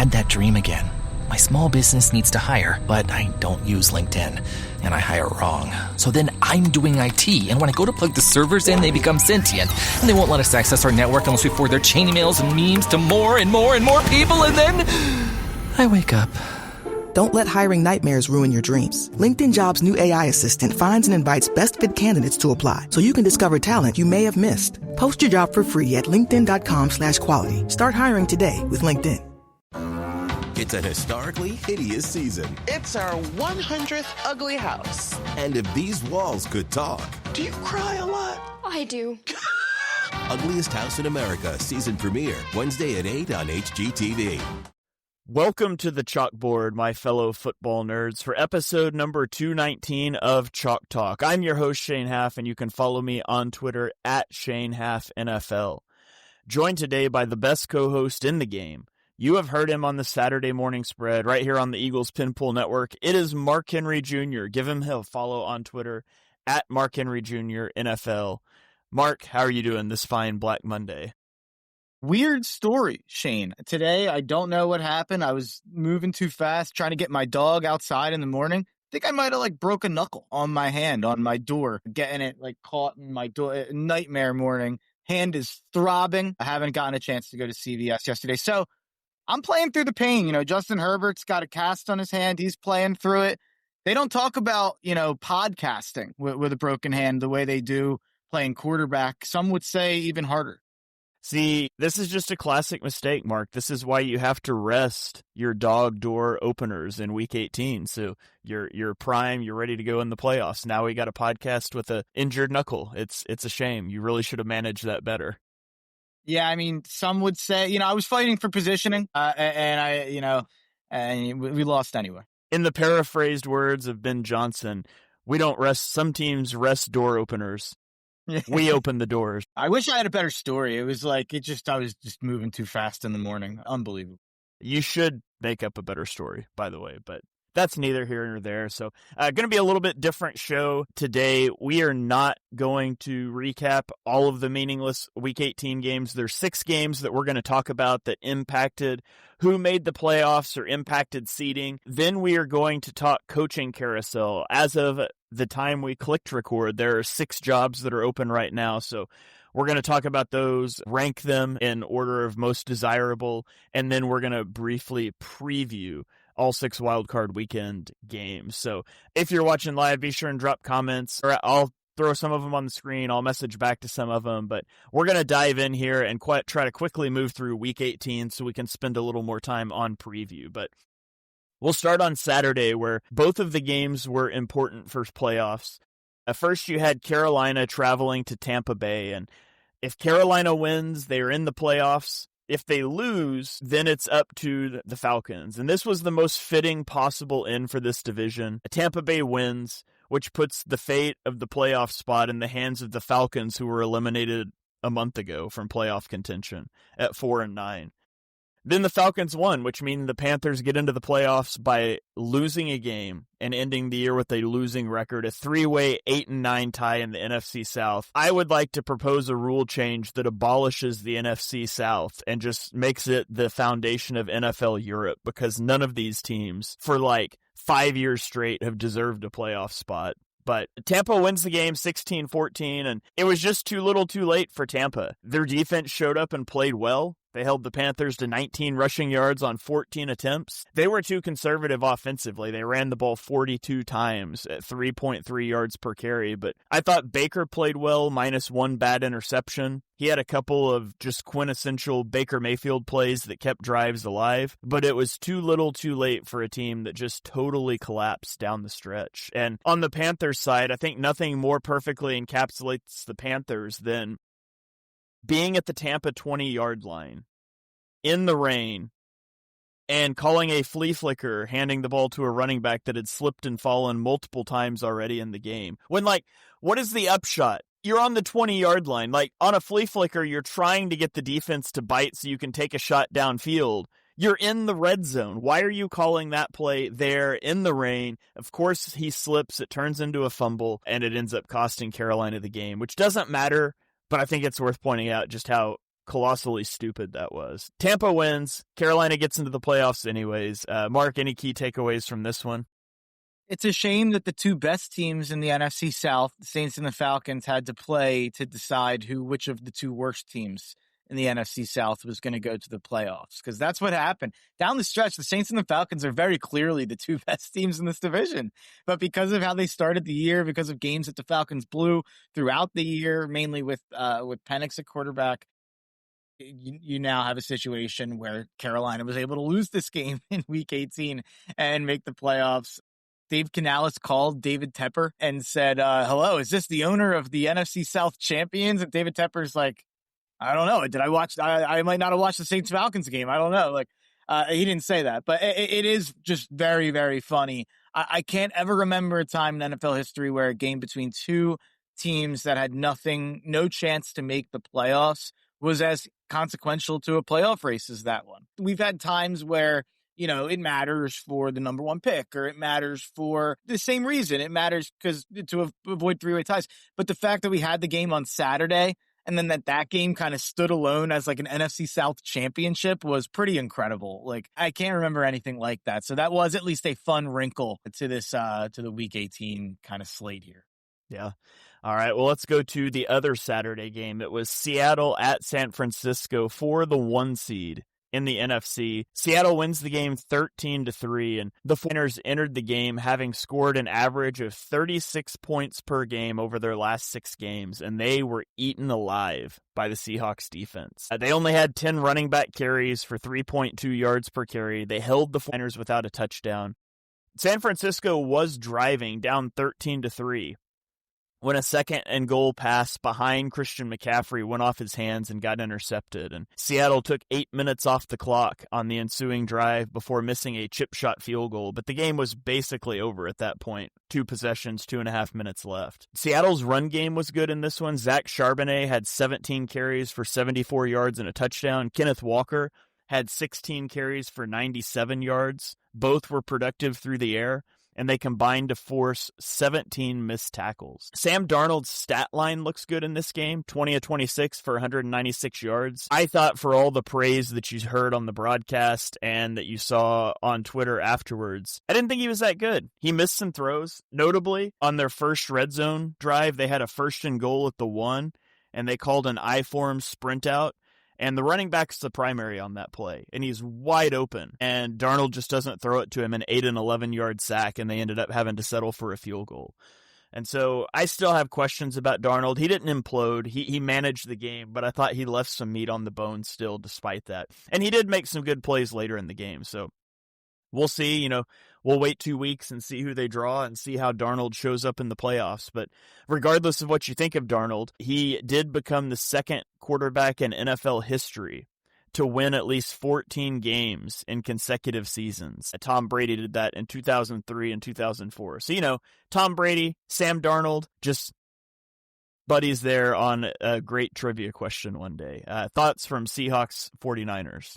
had that dream again. My small business needs to hire, but I don't use LinkedIn, and I hire wrong. So then I'm doing IT, and when I go to plug the servers in, they become sentient, and they won't let us access our network unless we forward their chain emails and memes to more and more and more people, and then I wake up. Don't let hiring nightmares ruin your dreams. LinkedIn Jobs' new AI assistant finds and invites best-fit candidates to apply, so you can discover talent you may have missed. Post your job for free at linkedin.com/quality. Start hiring today with LinkedIn. It's a historically hideous season. It's our 100th ugly house. And if these walls could talk. Do you cry a lot? I do. Ugliest House in America season premiere Wednesday at 8 on HGTV. Welcome to the Chalkboard, my fellow football nerds, for episode number 219 of Chalk Talk. I'm your host, Shane Haff, and you can follow me on Twitter at ShaneHaffNFL. Joined today by the best co-host in the game. You have heard him on the Saturday morning spread right here on the Eagles Pinpool Network. It is Mark Henry Jr. Give him a follow on Twitter at Mark Henry Jr. NFL. Mark, how are you doing this fine Black Monday? Weird story, Shane. Today, I don't know what happened. I was moving too fast, trying to get my dog outside in the morning. I think I might have broke a knuckle on my hand, on my door, getting it caught in my door. Nightmare morning. Hand is throbbing. I haven't gotten a chance to go to CVS yesterday. So I'm playing through the pain. Justin Herbert's got a cast on his hand. He's playing through it. They don't talk about, podcasting with a broken hand the way they do playing quarterback. Some would say even harder. See, this is just a classic mistake, Mark. This is why you have to rest your dog door openers in Week 18. So you're prime, you're ready to go in the playoffs. Now we got a podcast with an injured knuckle. It's a shame. You really should have managed that better. Yeah, some would say, I was fighting for positioning, and we lost anyway. In the paraphrased words of Ben Johnson, we don't rest. Some teams rest door openers. We open the doors. I wish I had a better story. It was I was just moving too fast in the morning. Unbelievable. You should make up a better story, by the way, but that's neither here nor there. So going to be a little bit different show today. We are not going to recap all of the meaningless Week 18 games. There's 6 games that we're going to talk about that impacted who made the playoffs or impacted seeding. Then we are going to talk coaching carousel. As of the time we clicked record, there are 6 jobs that are open right now. So we're going to talk about those, rank them in order of most desirable, and then we're going to briefly preview all 6 Wildcard weekend games. So if you're watching live, be sure and drop comments, or I'll throw some of them on the screen. I'll message back to some of them, but we're going to dive in here and try to quickly move through Week 18 so we can spend a little more time on preview. But we'll start on Saturday, where both of the games were important for playoffs. At first, you had Carolina traveling to Tampa Bay, and if Carolina wins, they're in the playoffs. If they lose, then it's up to the Falcons. And this was the most fitting possible end for this division. Tampa Bay wins, which puts the fate of the playoff spot in the hands of the Falcons, who were eliminated a month ago from playoff contention at 4-9. Then the Falcons won, which means the Panthers get into the playoffs by losing a game and ending the year with a losing record, a 3-way 8-9 tie in the NFC South. I would like to propose a rule change that abolishes the NFC South and just makes it the foundation of NFL Europe, because none of these teams for 5 years straight have deserved a playoff spot. But Tampa wins the game 16-14, and it was just too little too late for Tampa. Their defense showed up and played well. They held the Panthers to 19 rushing yards on 14 attempts. They were too conservative offensively. They ran the ball 42 times at 3.3 yards per carry, but I thought Baker played well, minus 1 bad interception. He had a couple of just quintessential Baker Mayfield plays that kept drives alive, but it was too little too late for a team that just totally collapsed down the stretch. And on the Panthers side, I think nothing more perfectly encapsulates the Panthers than being at the Tampa 20-yard line in the rain and calling a flea flicker, handing the ball to a running back that had slipped and fallen multiple times already in the game. When, what is the upshot? You're on the 20-yard line. On a flea flicker, you're trying to get the defense to bite so you can take a shot downfield. You're in the red zone. Why are you calling that play there in the rain? Of course, he slips. It turns into a fumble, and it ends up costing Carolina the game, which doesn't matter. But I think it's worth pointing out just how colossally stupid that was. Tampa wins. Carolina gets into the playoffs anyways. Mark, any key takeaways from this one? It's a shame that the two best teams in the NFC South, the Saints and the Falcons, had to play to decide which of the two worst teams in the NFC South was going to go to the playoffs, because that's what happened. Down the stretch, the Saints and the Falcons are very clearly the two best teams in this division. But because of how they started the year, because of games that the Falcons blew throughout the year, mainly with Penix at quarterback, you now have a situation where Carolina was able to lose this game in Week 18 and make the playoffs. Dave Canales called David Tepper and said, hello, is this the owner of the NFC South champions? And David Tepper's like, I don't know. Did I watch? I might not have watched the Saints Falcons game. I don't know. Like, he didn't say that, but it is just very, very funny. I can't ever remember a time in NFL history where a game between two teams that had no chance to make the playoffs was as consequential to a playoff race as that one. We've had times where, it matters for the number one pick, or it matters for the same reason. It matters because to avoid three-way ties. But the fact that we had the game on Saturday and then that game kind of stood alone as like an NFC South championship was pretty incredible. Like, I can't remember anything like that. So that was at least a fun wrinkle to this, to the Week 18 kind of slate here. Yeah. All right. Well, let's go to the other Saturday game. It was Seattle at San Francisco for the 1 seed in the NFC. Seattle wins the game 13-3, and the 49ers entered the game having scored an average of 36 points per game over their last 6 games, and they were eaten alive by the Seahawks defense. They only had 10 running back carries for 3.2 yards per carry. They held the 49ers without a touchdown. San Francisco was driving down 13-3. When a second and goal pass behind Christian McCaffrey went off his hands and got intercepted. And Seattle took 8 minutes off the clock on the ensuing drive before missing a chip shot field goal. But the game was basically over at that point. 2 possessions, 2.5 minutes left. Seattle's run game was good in this one. Zach Charbonnet had 17 carries for 74 yards and a touchdown. Kenneth Walker had 16 carries for 97 yards. Both were productive through the air, and they combined to force 17 missed tackles. Sam Darnold's stat line looks good in this game, 20 of 26 for 196 yards. I thought, for all the praise that you heard on the broadcast and that you saw on Twitter afterwards, I didn't think he was that good. He missed some throws. Notably, on their first red zone drive, they had a 1st and goal at the 1, and they called an I-form sprint out. And the running back's the primary on that play, and he's wide open. And Darnold just doesn't throw it to him, an 8 and 11-yard sack, and they ended up having to settle for a field goal. And so I still have questions about Darnold. He didn't implode. He managed the game, but I thought he left some meat on the bone still despite that. And he did make some good plays later in the game. So we'll see, we'll wait 2 weeks and see who they draw and see how Darnold shows up in the playoffs. But regardless of what you think of Darnold, he did become the second quarterback in NFL history to win at least 14 games in consecutive seasons. Tom Brady did that in 2003 and 2004. So, Tom Brady, Sam Darnold, just buddies there on a great trivia question one day. Thoughts from Seahawks 49ers?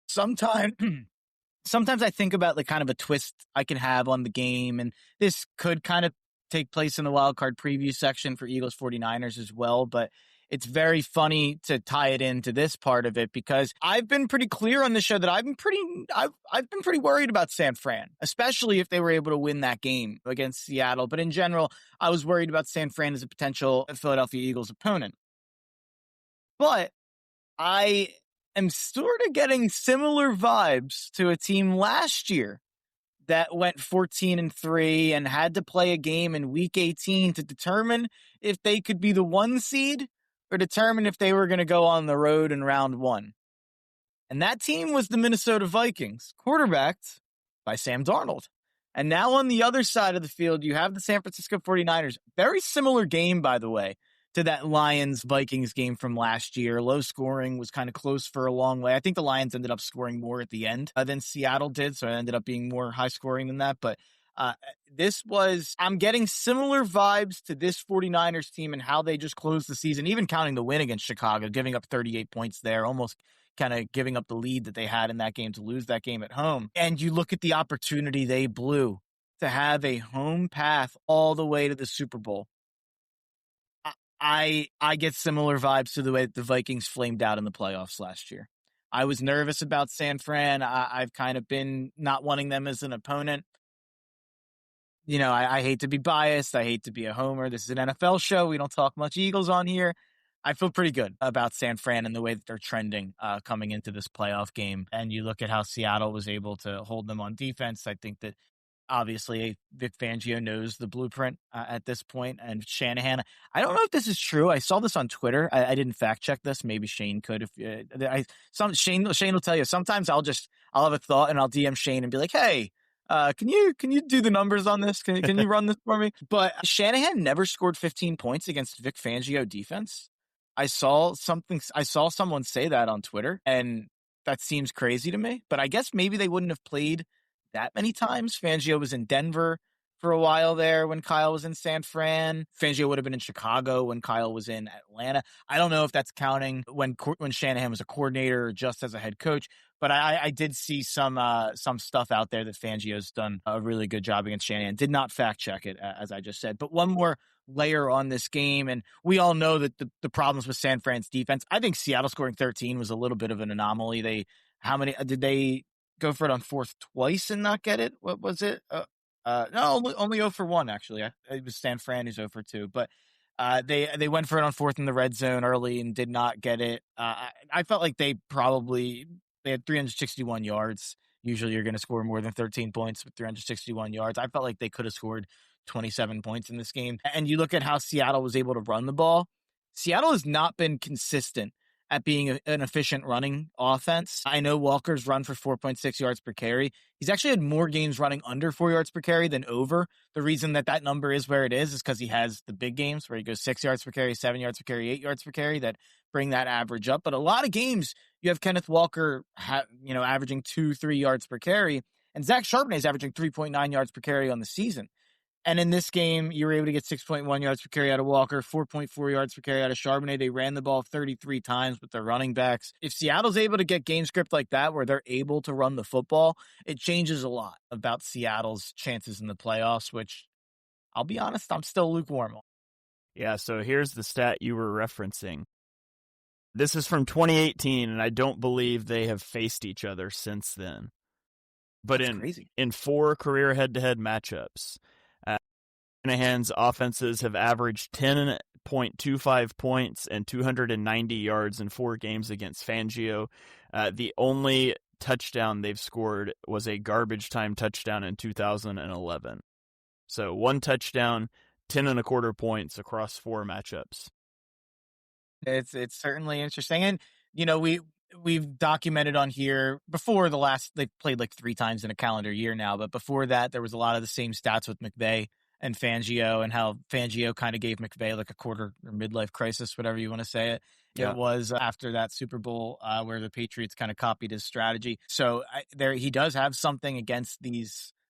Sometimes I think about kind of a twist I can have on the game, and this could kind of take place in the Wildcard preview section for Eagles 49ers as well, but it's very funny to tie it into this part of it because I've been pretty clear on the show that I've been pretty worried about San Fran, especially if they were able to win that game against Seattle. But in general, I was worried about San Fran as a potential Philadelphia Eagles opponent. But I am sort of getting similar vibes to a team last year that went 14-3 and had to play a game in Week 18 to determine if they could be the 1 seed or determine if they were going to go on the road in round 1. And that team was the Minnesota Vikings, quarterbacked by Sam Darnold. And now on the other side of the field, you have the San Francisco 49ers. Very similar game, by the way, to that Lions-Vikings game from last year. Low scoring, was kind of close for a long way. I think the Lions ended up scoring more at the end than Seattle did, so it ended up being more high scoring than that. But I'm getting similar vibes to this 49ers team and how they just closed the season, even counting the win against Chicago, giving up 38 points there, almost kind of giving up the lead that they had in that game to lose that game at home. And you look at the opportunity they blew to have a home path all the way to the Super Bowl. I get similar vibes to the way that the Vikings flamed out in the playoffs last year. I was nervous about San Fran. I've kind of been not wanting them as an opponent. You know, I hate to be biased. I hate to be a homer. This is an NFL show. We don't talk much Eagles on here. I feel pretty good about San Fran and the way that they're trending coming into this playoff game. And you look at how Seattle was able to hold them on defense. I think that obviously Vic Fangio knows the blueprint at this point. And Shanahan, I don't know if this is true. I saw this on Twitter. I didn't fact check this. Maybe Shane could. Shane will tell you. Sometimes I'll have a thought and I'll DM Shane and be like, hey, can you do the numbers on this? Can you run this for me? But Shanahan never scored 15 points against Vic Fangio defense. I saw someone say that on Twitter, and that seems crazy to me. But I guess maybe they wouldn't have played that many times. Fangio was in Denver for a while there when Kyle was in San Fran. Fangio would have been in Chicago when Kyle was in Atlanta. I don't know if that's counting when Shanahan was a coordinator or just as a head coach. But I did see some stuff out there that Fangio's done a really good job against Shanahan. Did not fact check it, as I just said. But one more layer on this game, and we all know that the problems with San Fran's defense. I think Seattle scoring 13 was a little bit of an anomaly. How many did they go for it on fourth twice and not get it? What was it? No, only 0 for 1 actually. It was San Fran who's 0 for 2, but. They went for it on fourth in the red zone early and did not get it. I felt like they had 361 yards. Usually you're going to score more than 13 points with 361 yards. I felt like they could have scored 27 points in this game. And you look at how Seattle was able to run the ball. Seattle has not been consistent at being an efficient running offense. I know Walker's run for 4.6 yards per carry. He's actually had more games running under 4 yards per carry than over. The reason that number is where it is because he has the big games where he goes 6 yards per carry, 7 yards per carry, 8 yards per carry that bring that average up. But a lot of games you have Kenneth Walker, averaging 2-3 yards per carry, and Zach Charbonnet is averaging 3.9 yards per carry on the season. And in this game, you were able to get 6.1 yards per carry out of Walker, 4.4 yards per carry out of Charbonnet. They ran the ball 33 times with their running backs. If Seattle's able to get game script like that, where they're able to run the football, it changes a lot about Seattle's chances in the playoffs, which I'll be honest, I'm still lukewarm on. Yeah, so here's the stat you were referencing. This is from 2018, and I don't believe they have faced each other since then. But in 4 career head-to-head matchups, Shanahan's offenses have averaged 10.25 points and 290 yards in 4 games against Fangio. The only touchdown they've scored was a garbage time touchdown in 2011. So 1 touchdown, 10.25 points across 4 matchups. It's certainly interesting. And, we've documented on here before they've played like 3 times in a calendar year now, but before that, there was a lot of the same stats with McVay and Fangio, and how Fangio kind of gave McVay like a quarter or midlife crisis, whatever you want to say it. Yeah. It was after that Super Bowl where the Patriots kind of copied his strategy. So he does have something against the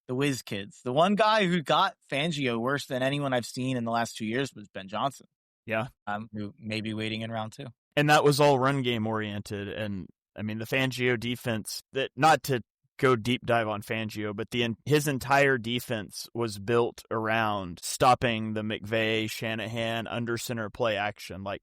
whiz kids. The one guy who got Fangio worse than anyone I've seen in the last 2 years was Ben Johnson. Yeah. Who may be waiting in round 2. And that was all run game oriented. And I mean, the Fangio defense, that not to go deep dive on Fangio, but his entire defense was built around stopping the McVay, Shanahan, under center play action. Like,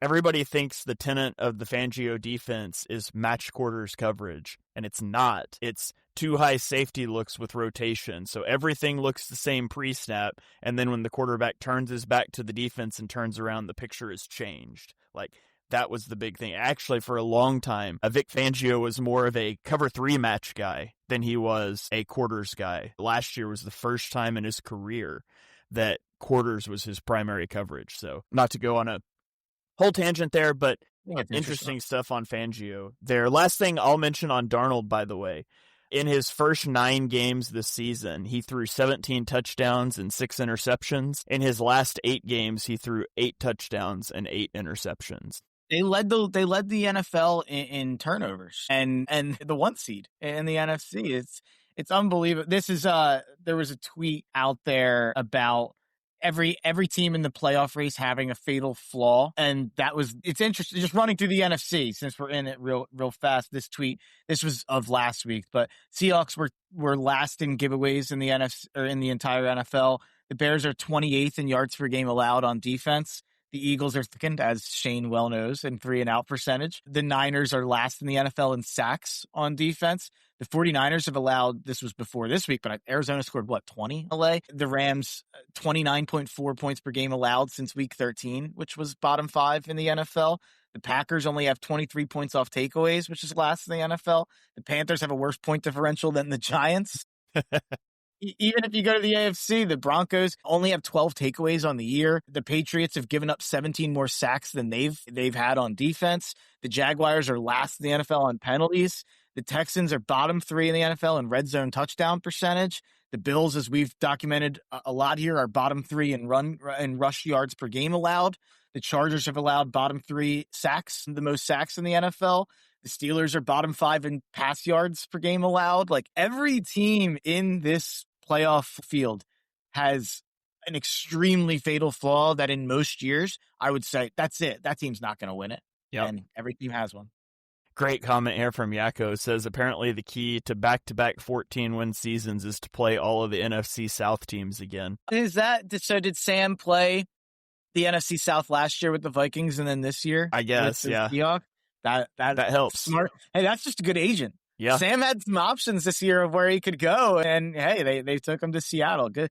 everybody thinks the tenet of the Fangio defense is match quarters coverage, and it's not. It's 2 high safety looks with rotation. So everything looks the same pre-snap, and then when the quarterback turns his back to the defense and turns around, the picture is changed. Like, that was the big thing. Actually, for a long time, Vic Fangio was more of a cover 3 match guy than he was a quarters guy. Last year was the first time in his career that quarters was his primary coverage. So not to go on a whole tangent there, but interesting stuff on Fangio there. Last thing I'll mention on Darnold, by the way. In his first 9 games this season, he threw 17 touchdowns and 6 interceptions. In his last 8 games, he threw 8 touchdowns and 8 interceptions. They led the NFL in turnovers and the 1 seed in the NFC. It's unbelievable. This is there was a tweet out there about every team in the playoff race having a fatal flaw, and it's interesting. Just running through the NFC since we're in it real fast. This was of last week, but Seahawks were last in giveaways in the NFC or in the entire NFL. The Bears are 28th in yards per game allowed on defense. The Eagles are second, as Shane well knows, in 3-and-out percentage. The Niners are last in the NFL in sacks on defense. The 49ers have allowed, this was before this week, but Arizona scored, 20 LA? The Rams, 29.4 points per game allowed since week 13, which was bottom 5 in the NFL. The Packers only have 23 points off takeaways, which is last in the NFL. The Panthers have a worse point differential than the Giants. Even if you go to the AFC, the Broncos only have 12 takeaways on the year. The Patriots have given up 17 more sacks than they've had on defense. The Jaguars are last in the NFL on penalties. The Texans are bottom 3 in the NFL in red zone touchdown percentage. The Bills, as we've documented a lot here, are bottom 3 in rush yards per game allowed. The Chargers have allowed bottom 3 sacks, the most sacks in the NFL. The Steelers are bottom 5 in pass yards per game allowed. Like, every team in this playoff field has an extremely fatal flaw that in most years, I would say, that's it. That team's not going to win it. Yep. And every team has one. Great comment here from Yakko. Says, apparently the key to back-to-back 14-win seasons is to play all of the NFC South teams again. So did Sam play the NFC South last year with the Vikings and then this year? I guess, yeah. Seahawks? That helps. Smart. Hey, that's just a good agent. Yeah. Sam had some options this year of where he could go, and hey, they took him to Seattle. Good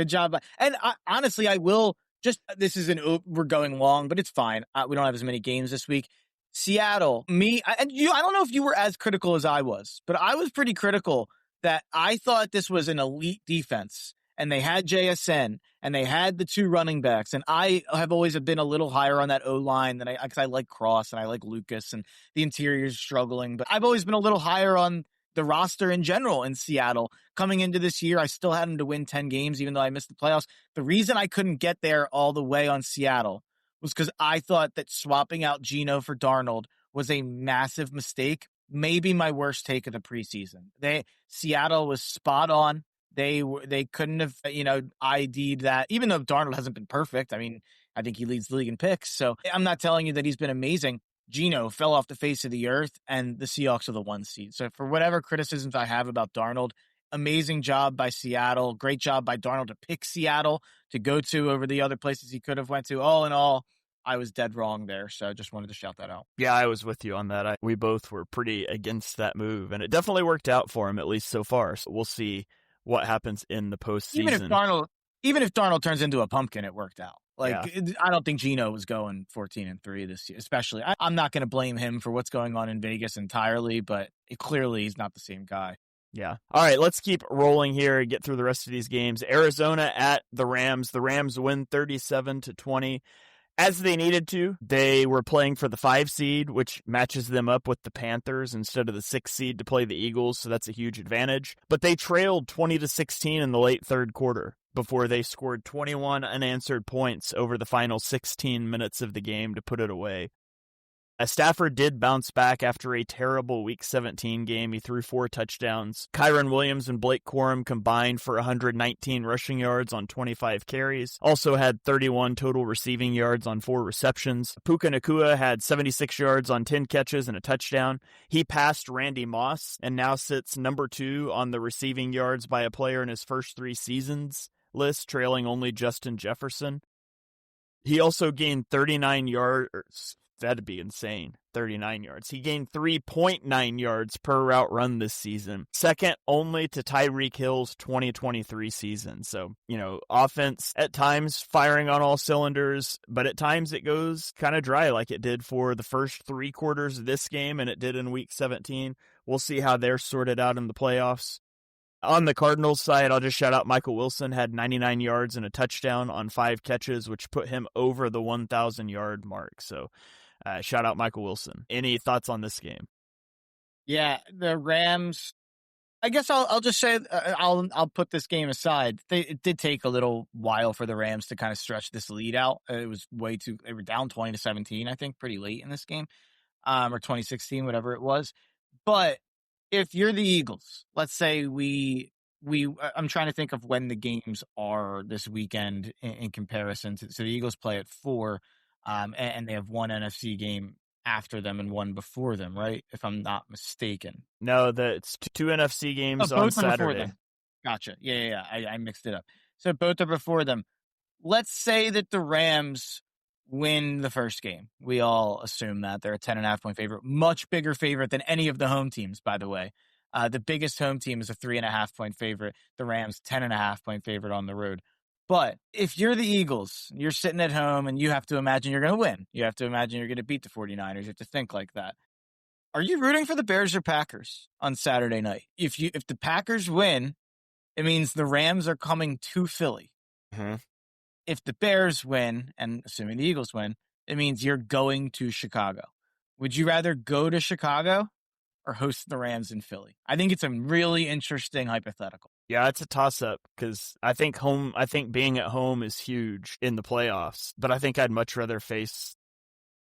job. And honestly, we're going long, but it's fine. We don't have as many games this week. Seattle, I don't know if you were as critical as I was, but I was pretty critical that I thought this was an elite defense, and they had JSN, and they had the 2 running backs, and I have always been a little higher on that O-line than because I like Cross and I like Lucas, and the interior is struggling, but I've always been a little higher on the roster in general in Seattle. Coming into this year, I still had them to win 10 games, even though I missed the playoffs. The reason I couldn't get there all the way on Seattle was because I thought that swapping out Geno for Darnold was a massive mistake. Maybe my worst take of the preseason. Seattle was spot on. They couldn't have, ID'd that, even though Darnold hasn't been perfect. I mean, I think he leads the league in picks. So I'm not telling you that he's been amazing. Geno fell off the face of the earth, and the Seahawks are the 1 seed. So for whatever criticisms I have about Darnold, amazing job by Seattle. Great job by Darnold to pick Seattle to go to over the other places he could have went to. All in all, I was dead wrong there. So I just wanted to shout that out. Yeah, I was with you on that. We both were pretty against that move, and it definitely worked out for him, at least so far. So we'll see what happens in the postseason. Even if Darnold turns into a pumpkin, it worked out. I don't think Geno was going 14-3 this year, especially. I'm not going to blame him for what's going on in Vegas entirely, but clearly he's not the same guy. Yeah. All right, let's keep rolling here and get through the rest of these games. Arizona at the Rams. The Rams win 37-20. As they needed to, they were playing for the 5 seed, which matches them up with the Panthers instead of the 6 seed to play the Eagles, so that's a huge advantage. But they trailed 20-16 in the late third quarter before they scored 21 unanswered points over the final 16 minutes of the game to put it away. Stafford did bounce back after a terrible Week 17 game. He threw 4 touchdowns. Kyron Williams and Blake Corum combined for 119 rushing yards on 25 carries. Also had 31 total receiving yards on 4 receptions. Puka Nacua had 76 yards on 10 catches and a touchdown. He passed Randy Moss and now sits number 2 on the receiving yards by a player in his first 3 seasons list, trailing only Justin Jefferson. He also gained 39 yards. That'd be insane. 39 yards. He gained 3.9 yards per route run this season, second only to Tyreek Hill's 2023 season. So, offense at times firing on all cylinders, but at times it goes kind of dry like it did for the first 3 quarters of this game and it did in Week 17. We'll see how they're sorted out in the playoffs. On the Cardinals side, I'll just shout out Michael Wilson had 99 yards and a touchdown on 5 catches, which put him over the 1,000-yard mark. So, shout out Michael Wilson. Any thoughts on this game? Yeah, the Rams. I guess I'll just say I'll put this game aside. It did take a little while for the Rams to kind of stretch this lead out. It was they were down 20-17, I think, pretty late in this game, or 2016, whatever it was. But if you're the Eagles, let's say I'm trying to think of when the games are this weekend in comparison to. So the Eagles play at 4. And they have 1 NFC game after them and 1 before them, right? If I'm not mistaken. No, it's 2 NFC games on Saturday. Gotcha. Yeah. I mixed it up. So both are before them. Let's say that the Rams win the first game. We all assume that they're a 10.5-point favorite, much bigger favorite than any of the home teams, by the way. The biggest home team is a 3.5-point favorite. The Rams, 10.5-point favorite on the road. But if you're the Eagles, you're sitting at home and you have to imagine you're going to win. You have to imagine you're going to beat the 49ers. You have to think like that. Are you rooting for the Bears or Packers on Saturday night? If the Packers win, it means the Rams are coming to Philly. Mm-hmm. If the Bears win, and assuming the Eagles win, it means you're going to Chicago. Would you rather go to Chicago or host the Rams in Philly? I think it's a really interesting hypothetical. Yeah, it's a toss-up because I think being at home is huge in the playoffs, but I think I'd much rather face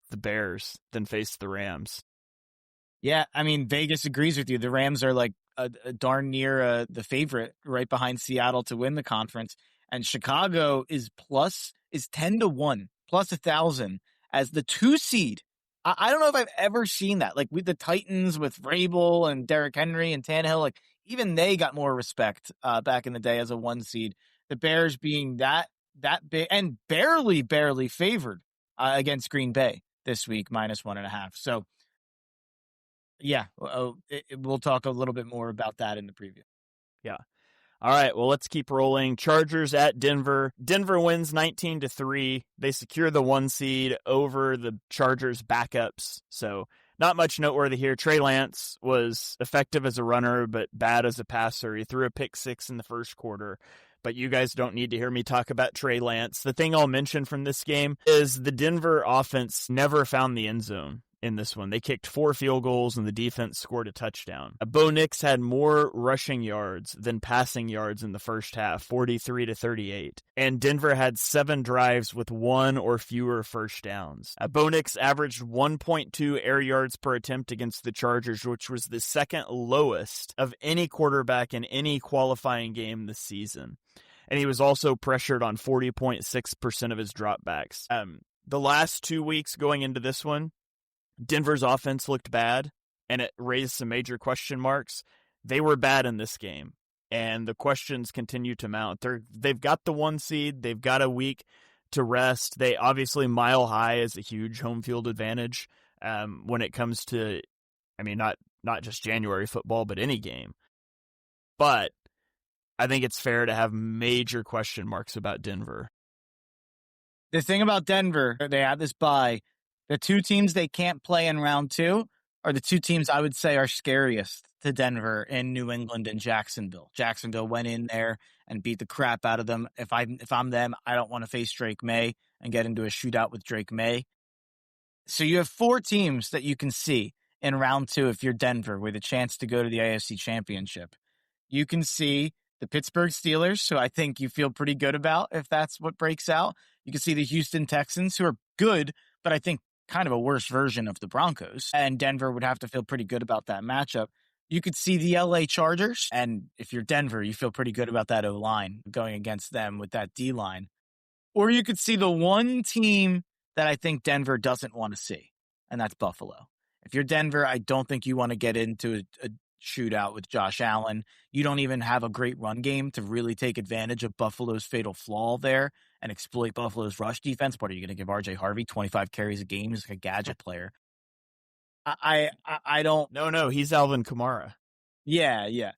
the Bears than face the Rams. Yeah, I mean, Vegas agrees with you. The Rams are like a darn near the favorite right behind Seattle to win the conference. And Chicago is 10-1, plus 1,000 as the 2 seed. I don't know if I've ever seen that. Like with the Titans, with Vrabel and Derrick Henry and Tannehill, like even they got more respect back in the day as a 1 seed. The Bears being that big and barely favored against Green Bay this week, -1.5. So yeah, we'll talk a little bit more about that in the preview. Yeah. All right, well, let's keep rolling. Chargers at Denver. Denver wins 19-3. They secure the 1 seed over the Chargers backups. So not much noteworthy here. Trey Lance was effective as a runner, but bad as a passer. He threw a pick 6 in the first quarter. But you guys don't need to hear me talk about Trey Lance. The thing I'll mention from this game is the Denver offense never found the end zone in this one. They kicked 4 field goals and the defense scored a touchdown. Bo Nix had more rushing yards than passing yards in the first half, 43-38. And Denver had 7 drives with 1 or fewer first downs. Bo Nix averaged 1.2 air yards per attempt against the Chargers, which was the second lowest of any quarterback in any qualifying game this season. And he was also pressured on 40.6% of his dropbacks. The last 2 weeks going into this one, Denver's offense looked bad, and it raised some major question marks. They were bad in this game, and the questions continue to mount. They've got the 1 seed. They've got a week to rest. They obviously Mile High is a huge home field advantage when it comes to, I mean, not just January football, but any game. But I think it's fair to have major question marks about Denver. The thing about Denver, they have this bye. The 2 teams they can't play in round 2 are the 2 teams I would say are scariest to Denver in New England and Jacksonville. Jacksonville went in there and beat the crap out of them. If I'm them, I don't want to face Drake May and get into a shootout with Drake May. So you have 4 teams that you can see in round 2 if you're Denver with a chance to go to the AFC Championship. You can see the Pittsburgh Steelers, who I think you feel pretty good about if that's what breaks out. You can see the Houston Texans, who are good, but I think kind of a worse version of the Broncos, and Denver would have to feel pretty good about that matchup. You could see the LA Chargers, and if you're Denver, you feel pretty good about that O-line going against them with that D-line. Or you could see the one team that I think Denver doesn't want to see, and that's Buffalo. If you're Denver, I don't think you want to get into a shootout with Josh Allen. You don't even have a great run game to really take advantage of Buffalo's fatal flaw there and exploit Buffalo's rush defense. What are you going to give RJ Harvey 25 carries a game? He's like a gadget player. I don't. No, he's Alvin Kamara. Yeah.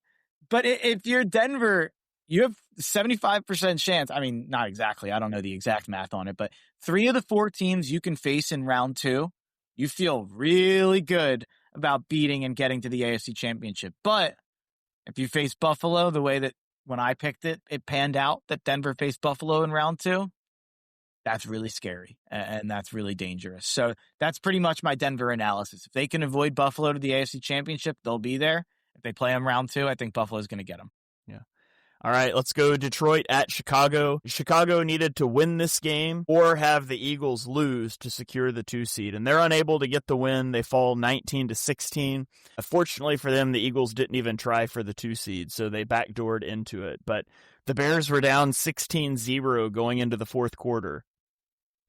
But if you're Denver, you have 75% chance. I mean, not exactly. I don't know the exact math on it, but 3 of the 4 teams you can face in round 2, you feel really good about beating and getting to the AFC Championship. But if you face Buffalo the way that when I picked it, it panned out that Denver faced Buffalo in round 2, that's really scary and that's really dangerous. So that's pretty much my Denver analysis. If they can avoid Buffalo to the AFC Championship, they'll be there. If they play them round 2, I think Buffalo's going to get them. Yeah. All right, let's go Detroit at Chicago. Chicago needed to win this game or have the Eagles lose to secure the 2 seed, and they're unable to get the win. They fall 19-16. Fortunately for them, the Eagles didn't even try for the 2 seed, so they backdoored into it. But the Bears were down 16-0 going into the fourth quarter.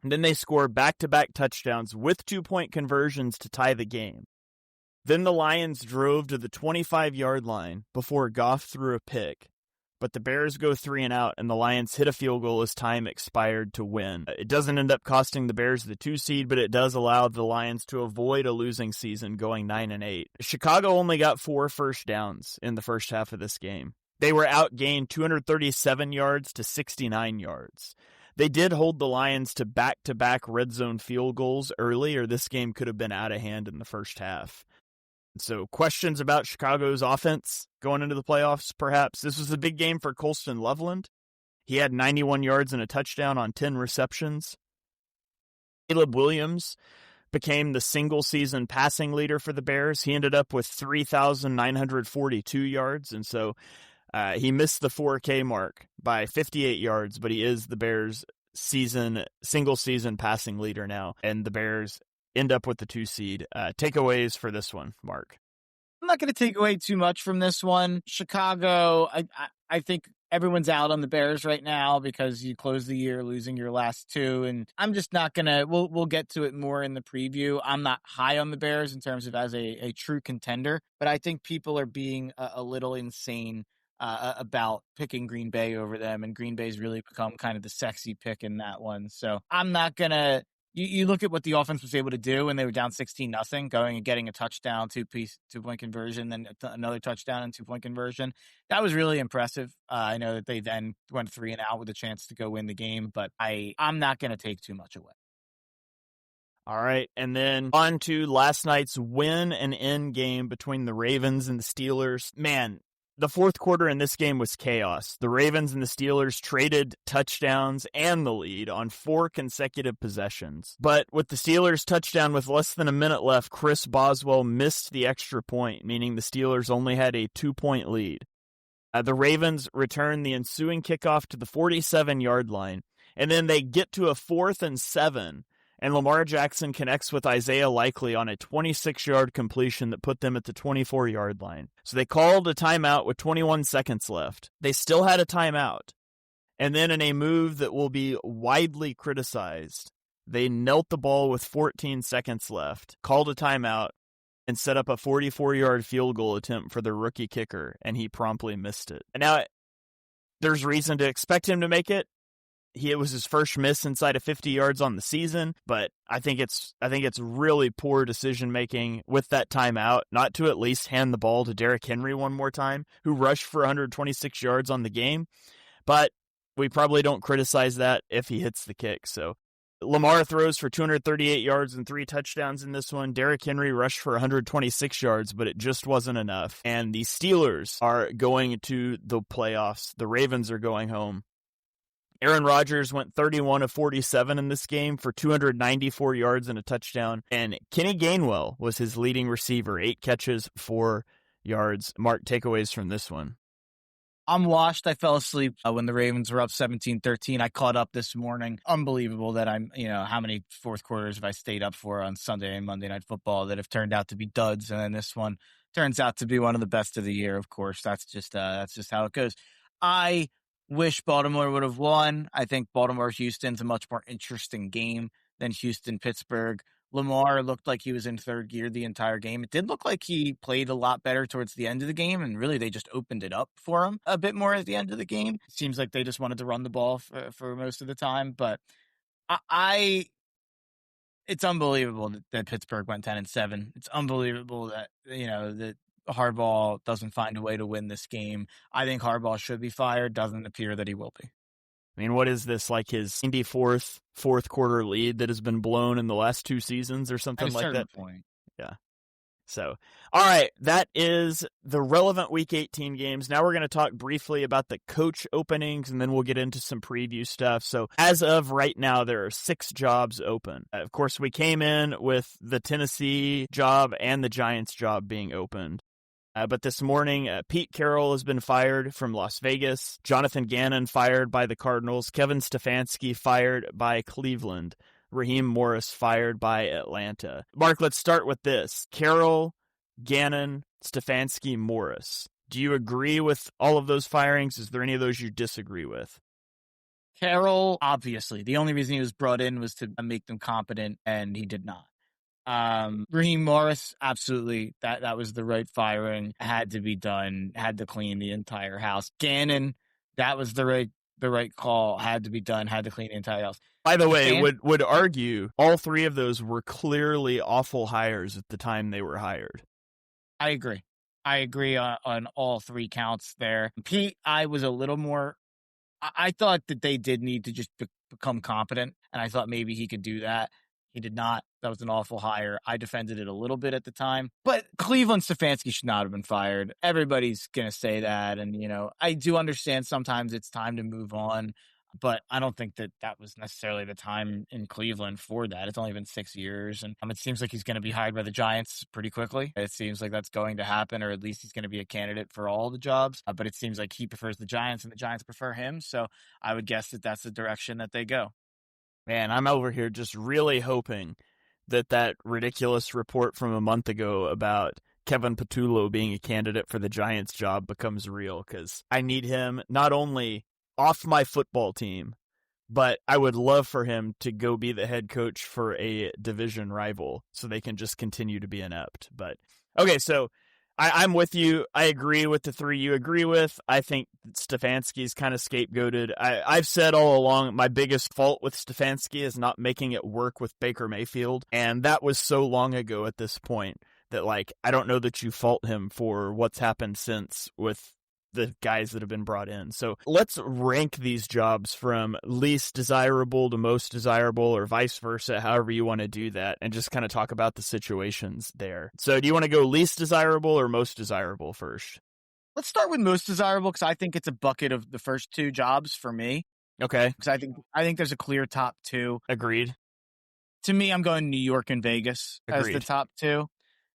And then they scored back-to-back touchdowns with 2-point conversions to tie the game. Then the Lions drove to the 25-yard line before Goff threw a pick. but the Bears go 3 and out, and the Lions hit a field goal as time expired to win. It doesn't end up costing the Bears the 2 seed, but it does allow the Lions to avoid a losing season going 9-8. Chicago only got 4 first downs in the first half of this game. They were outgained 237 yards to 69 yards. They did hold the Lions to back-to-back red zone field goals early, or this game could have been out of hand in the first half. So questions about Chicago's offense going into the playoffs, perhaps. This was a big game for Colston Loveland. He had 91 yards and a touchdown on 10 receptions. Caleb Williams became the single-season passing leader for the Bears. He ended up with 3,942 yards, and so he missed the 4K mark by 58 yards, but he is the Bears' single-season passing leader now, and the Bears end up with the 2 seed. Takeaways for this one, Mark? I'm not going to take away too much from this one. Chicago, I think everyone's out on the Bears right now because you close the year losing your last 2, and I'm just not going to, we'll get to it more in the preview. I'm not high on the Bears in terms of as a true contender, but I think people are being a little insane about picking Green Bay over them, and Green Bay's really become kind of the sexy pick in that one. So I'm not going to, you look at what the offense was able to do when they were down 16-0, going and getting a touchdown, 2-point conversion, then another touchdown and 2-point conversion. That was really impressive. I know that they then went 3 and out with a chance to go win the game, but I'm not going to take too much away. All right, and then on to last night's win and end game between the Ravens and the Steelers. Man, the fourth quarter in this game was chaos. The Ravens and the Steelers traded touchdowns and the lead on 4 consecutive possessions. But with the Steelers' touchdown with less than a minute left, Chris Boswell missed the extra point, meaning the Steelers only had a 2-point lead. The Ravens returned the ensuing kickoff to the 47-yard line, and then they get to a 4th and 7, and Lamar Jackson connects with Isaiah Likely on a 26-yard completion that put them at the 24-yard line. So they called a timeout with 21 seconds left. They still had a timeout. And then in a move that will be widely criticized, they knelt the ball with 14 seconds left, called a timeout, and set up a 44-yard field goal attempt for the rookie kicker, and he promptly missed it. And now there's reason to expect him to make it. It was his first miss inside of 50 yards on the season, but I think it's really poor decision making with that timeout not to at least hand the ball to Derrick Henry one more time, who rushed for 126 yards on the game. But we probably don't criticize that if he hits the kick. So Lamar throws for 238 yards and 3 touchdowns in this one. Derrick Henry rushed for 126 yards, but it just wasn't enough. And the Steelers are going to the playoffs. The Ravens are going home. Aaron Rodgers went 31 of 47 in this game for 294 yards and a touchdown. And Kenny Gainwell was his leading receiver, 8 catches, 4 yards. Mark, takeaways from this one. I'm washed. I fell asleep when the Ravens were up 17-13. I caught up this morning. Unbelievable that how many fourth quarters have I stayed up for on Sunday and Monday Night Football that have turned out to be duds. And then this one turns out to be one of the best of the year, of course. That's just how it goes. I wish Baltimore would have won. I think Baltimore-Houston's a much more interesting game than Houston-Pittsburgh. Lamar looked like he was in third gear the entire game. It did look like he played a lot better towards the end of the game, and really they just opened it up for him a bit more at the end of the game. It seems like they just wanted to run the ball for most of the time, but it's unbelievable that Pittsburgh went 10-7. It's unbelievable that that Harbaugh doesn't find a way to win this game. I think Harbaugh should be fired. Doesn't appear that he will be. I mean, what is this, like his 94th fourth quarter lead that has been blown in the last 2 seasons or something like that? Point. Yeah. So, all right, that is the relevant Week 18 games. Now we're going to talk briefly about the coach openings, and then we'll get into some preview stuff. So, as of right now, there are 6 jobs open. Of course, we came in with the Tennessee job and the Giants job being opened. But this morning, Pete Carroll has been fired from Las Vegas. Jonathan Gannon fired by the Cardinals. Kevin Stefanski fired by Cleveland. Raheem Morris fired by Atlanta. Mark, let's start with this. Carroll, Gannon, Stefanski, Morris. Do you agree with all of those firings? Is there any of those you disagree with? Carroll, obviously. The only reason he was brought in was to make them competent, and he did not. Raheem Morris, absolutely. That was the right firing. Had to be done. Had to clean the entire house. Gannon, that was the right call. Had to be done. Had to clean the entire house. By the way, would argue all three of those were clearly awful hires at the time they were hired. I agree. On all three counts there. Pete, I was a little more. I thought that they did need to just become competent, and I thought maybe he could do that. He did not. That was an awful hire. I defended it a little bit at the time. But Cleveland Stefanski should not have been fired. Everybody's going to say that. And, I do understand sometimes it's time to move on. But I don't think that was necessarily the time in Cleveland for that. It's only been 6 years. And it seems like he's going to be hired by the Giants pretty quickly. It seems like that's going to happen, or at least he's going to be a candidate for all the jobs. But it seems like he prefers the Giants and the Giants prefer him. So I would guess that that's the direction that they go. Man, I'm over here just really hoping that ridiculous report from a month ago about Kevin Patullo being a candidate for the Giants job becomes real, because I need him not only off my football team, but I would love for him to go be the head coach for a division rival so they can just continue to be inept. But okay, so I'm with you. I agree with the three you agree with. I think Stefanski's kind of scapegoated. I've said all along my biggest fault with Stefanski is not making it work with Baker Mayfield. And that was so long ago at this point that, I don't know that you fault him for what's happened since with the guys that have been brought in. So let's rank these jobs from least desirable to most desirable, or vice versa, however you want to do that, and just kind of talk about the situations there. So do you want to go least desirable or most desirable first? Let's start with most desirable, because I think it's a bucket of the first two jobs for me. Okay. Because I think there's a clear top two. Agreed. To me, I'm going New York and Vegas Agreed. as the top two.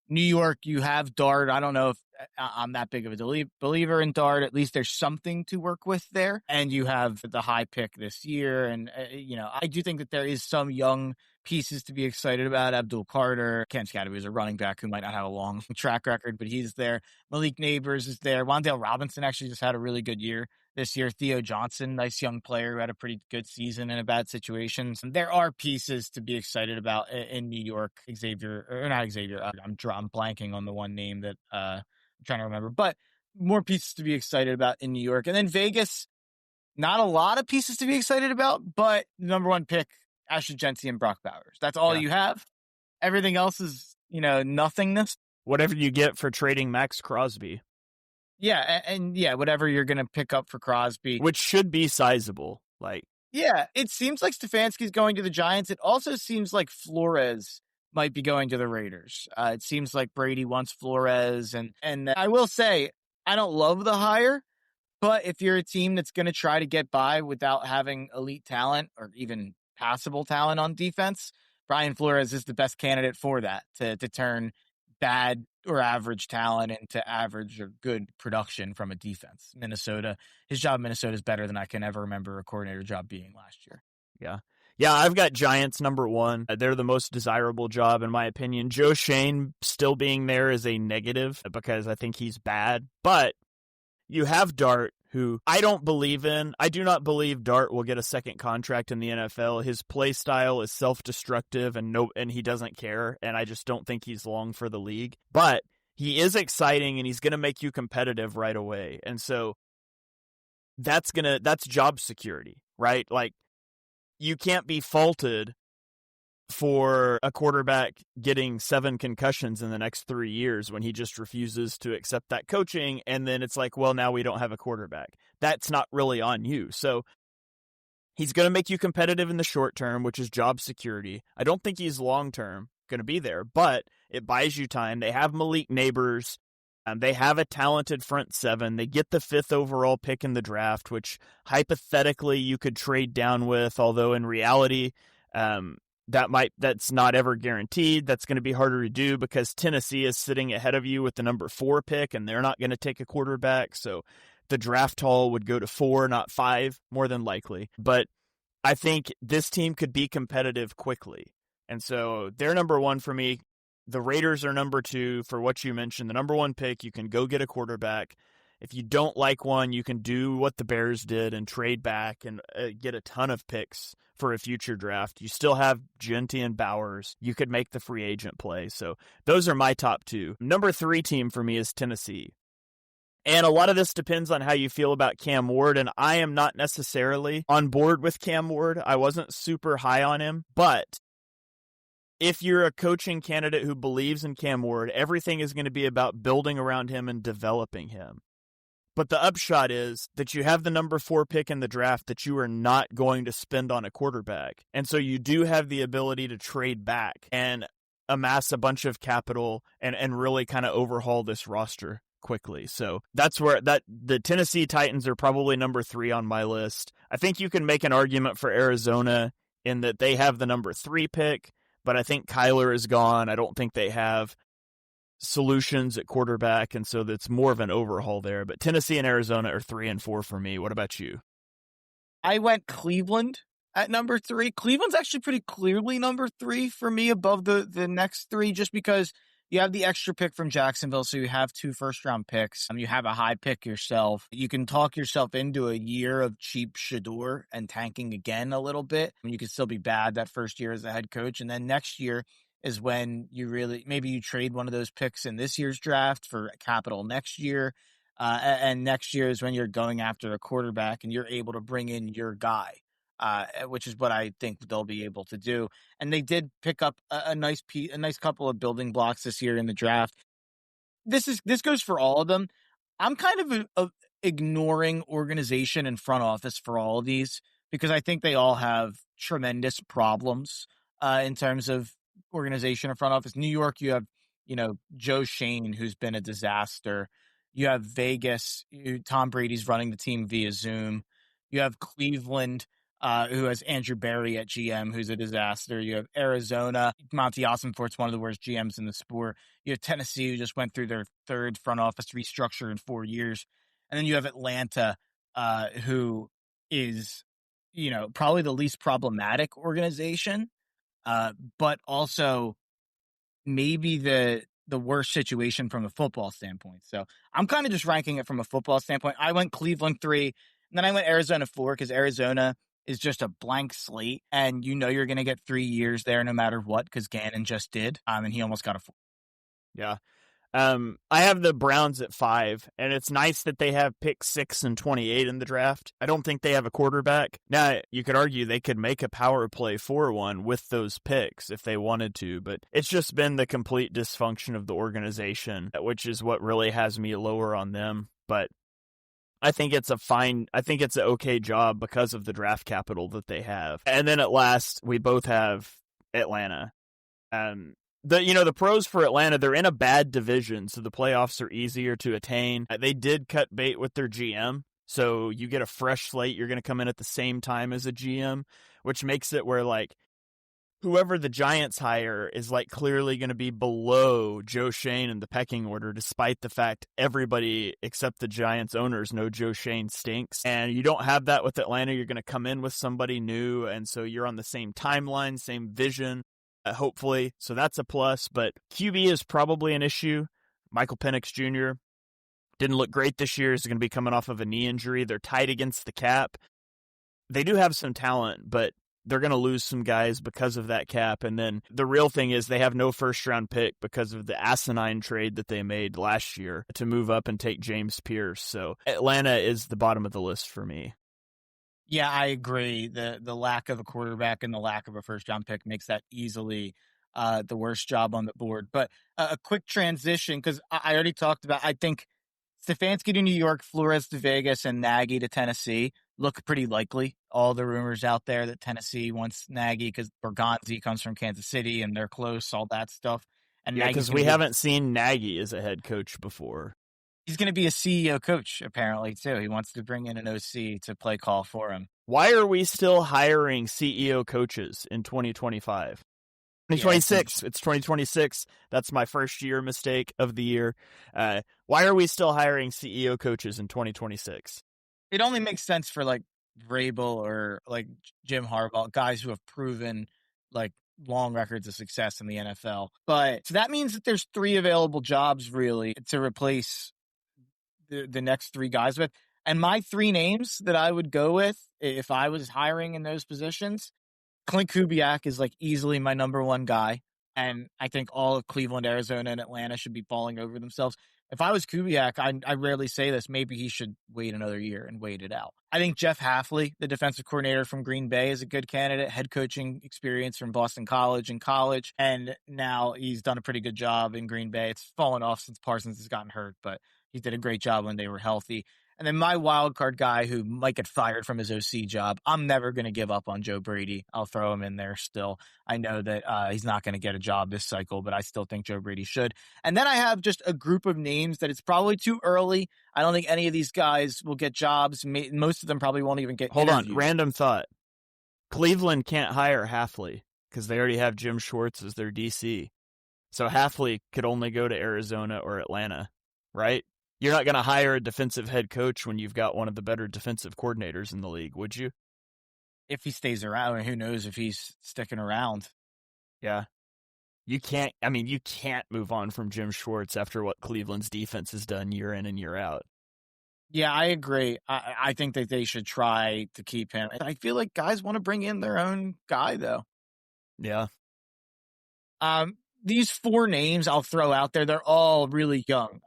New York, you have Dart. I don't know if I'm that big of a believer in Dart. At least there's something to work with there. And you have the high pick this year. And, I do think that there is some young pieces to be excited about. Abdul Carter, Ken Scadby is a running back who might not have a long track record, but he's there. Malik Neighbors is there. Wandale Robinson actually just had a really good year this year. Theo Johnson, nice young player who had a pretty good season in a bad situation. So there are pieces to be excited about in New York. I'm blanking on the one name that I'm trying to remember, but more pieces to be excited about in New York. And then Vegas, not a lot of pieces to be excited about, but number one pick, Ashley Jency and Brock Bowers. That's all you have. Everything else is, nothingness. Whatever you get for trading Max Crosby. Yeah, and whatever you're going to pick up for Crosby. Which should be sizable. Yeah, it seems like Stefanski's going to the Giants. It also seems like Flores might be going to the Raiders. It seems like Brady wants Flores. And I will say, I don't love the hire, but if you're a team that's going to try to get by without having elite talent or even passable talent on defense, Brian Flores is the best candidate for that, to turn bad or average talent into average or good production from a defense. His job in Minnesota is better than I can ever remember a coordinator job being last year. Yeah, I've got Giants number one. They're the most desirable job, in my opinion. Joe Shane still being there is a negative because I think he's bad. But you have Dart, who I don't believe in. I do not believe Dart will get a second contract in the NFL. His play style is self-destructive and he doesn't care, and I just don't think he's long for the league. But he is exciting, and he's going to make you competitive right away. And so that's job security, right? You can't be faulted for a quarterback getting 7 concussions in the next 3 years when he just refuses to accept that coaching. And then it's like, well, now we don't have a quarterback. That's not really on you. So he's going to make you competitive in the short term, which is job security. I don't think he's long-term going to be there, but it buys you time. They have Malik Neighbors. They have a talented front seven. They get the 5th overall pick in the draft, which hypothetically you could trade down with, although in reality, that's not ever guaranteed. That's going to be harder to do because Tennessee is sitting ahead of you with the number 4 pick, and they're not going to take a quarterback. So the draft haul would go to 4, not 5, more than likely. But I think this team could be competitive quickly. And so they're number 1 for me. The Raiders are number 2 for what you mentioned. The number 1 pick, you can go get a quarterback. If you don't like one, you can do what the Bears did and trade back and get a ton of picks for a future draft. You still have Genty and Bowers. You could make the free agent play. So those are my top 2. Number 3 team for me is Tennessee. And a lot of this depends on how you feel about Cam Ward, and I am not necessarily on board with Cam Ward. I wasn't super high on him, but if you're a coaching candidate who believes in Cam Ward, everything is going to be about building around him and developing him. But the upshot is that you have the number 4 pick in the draft that you are not going to spend on a quarterback. And so you do have the ability to trade back and amass a bunch of capital and really kind of overhaul this roster quickly. So that's where the Tennessee Titans are probably number 3 on my list. I think you can make an argument for Arizona in that they have the number 3 pick, but I think Kyler is gone. I don't think they have solutions at quarterback, and so that's more of an overhaul there. But Tennessee and Arizona are 3 and 4 for me. What about you? I went Cleveland at number 3. Cleveland's actually pretty clearly number 3 for me above the next 3, just because you have the extra pick from Jacksonville, so you have 2 first-round picks. You have a high pick yourself. You can talk yourself into a year of cheap Shador and tanking again a little bit. You can still be bad that first year as a head coach, and then next year is when you maybe you trade one of those picks in this year's draft for capital next year. And next year is when you're going after a quarterback and you're able to bring in your guy, which is what I think they'll be able to do. And they did pick up a nice couple of building blocks this year in the draft. This goes for all of them. I'm kind of ignoring organization and front office for all of these because I think they all have tremendous problems in terms of organization and front office. New York, you have, Joe Shane, who's been a disaster. You have Vegas, Tom Brady's running the team via Zoom. You have Cleveland, who has Andrew Berry at GM, who's a disaster. You have Arizona, Monty Ossenfort's one of the worst GMs in the sport. You have Tennessee, who just went through their 3rd front office restructure in 4 years. And then you have Atlanta, who is, probably the least problematic organization. But also maybe the worst situation from a football standpoint. So I'm kind of just ranking it from a football standpoint. I went Cleveland 3, and then I went Arizona 4 because Arizona is just a blank slate, and you're going to get 3 years there no matter what because Gannon just did, and he almost got a 4. Yeah. I have the Browns at 5, and it's nice that they have pick 6 and 28 in the draft. I don't think they have a quarterback. Now, you could argue they could make a power play for one with those picks if they wanted to, but it's just been the complete dysfunction of the organization, which is what really has me lower on them. But I think it's an okay job because of the draft capital that they have. And then at last, we both have Atlanta. The pros for Atlanta, they're in a bad division, so the playoffs are easier to attain. They did cut bait with their GM, so you get a fresh slate. You're going to come in at the same time as a GM, which makes it where, whoever the Giants hire is, clearly going to be below Joe Shane in the pecking order, despite the fact everybody except the Giants owners know Joe Shane stinks. And you don't have that with Atlanta. You're going to come in with somebody new, and so you're on the same timeline, same vision. Hopefully. So that's a plus, but QB is probably an issue. Michael Penix Jr. didn't look great this year. He's going to be coming off of a knee injury. They're tight against the cap. They do have some talent, but they're going to lose some guys because of that cap. And then the real thing is they have no first-round pick because of the asinine trade that they made last year to move up and take James Pierce. So Atlanta is the bottom of the list for me. Yeah, I agree. The lack of a quarterback and the lack of a first-round pick makes that easily the worst job on the board. But a quick transition, because I already talked about, I think Stefanski to New York, Flores to Vegas, and Nagy to Tennessee look pretty likely. All the rumors out there that Tennessee wants Nagy because Bergonzi comes from Kansas City and they're close, all that stuff. And yeah, because we haven't seen Nagy as a head coach before. He's going to be a CEO coach, apparently, too. He wants to bring in an OC to play call for him. Why are we still hiring CEO coaches in 2025? 2026. It's 2026. That's my first year mistake of the year. Why are we still hiring CEO coaches in 2026? It only makes sense for Vrabel or Jim Harbaugh, guys who have proven long records of success in the NFL. But so that means that there's 3 available jobs really to replace the next 3 guys with. And my 3 names that I would go with if I was hiring in those positions, Clint Kubiak is easily my number 1 guy. And I think all of Cleveland, Arizona, and Atlanta should be falling over themselves. If I was Kubiak, I rarely say this, maybe he should wait another year and wait it out. I think Jeff Hafley, the defensive coordinator from Green Bay, is a good candidate. Head coaching experience from Boston College and college, and now he's done a pretty good job in Green Bay. It's fallen off since Parsons has gotten hurt, but he did a great job when they were healthy. And then my wild card guy who might get fired from his OC job, I'm never going to give up on Joe Brady. I'll throw him in there still. I know that he's not going to get a job this cycle, but I still think Joe Brady should. And then I have just a group of names that it's probably too early. I don't think any of these guys will get jobs. Most of them probably won't even get interviews. On, random thought. Cleveland can't hire Hafley because they already have Jim Schwartz as their DC. So Hafley could only go to Arizona or Atlanta, right? You're not going to hire a defensive head coach when you've got one of the better defensive coordinators in the league, would you? If he stays around, and who knows if he's sticking around. Yeah. You can't move on from Jim Schwartz after what Cleveland's defense has done year in and year out. Yeah, I agree. I think that they should try to keep him. I feel like guys want to bring in their own guy, though. Yeah. These four names I'll throw out there, they're all really young.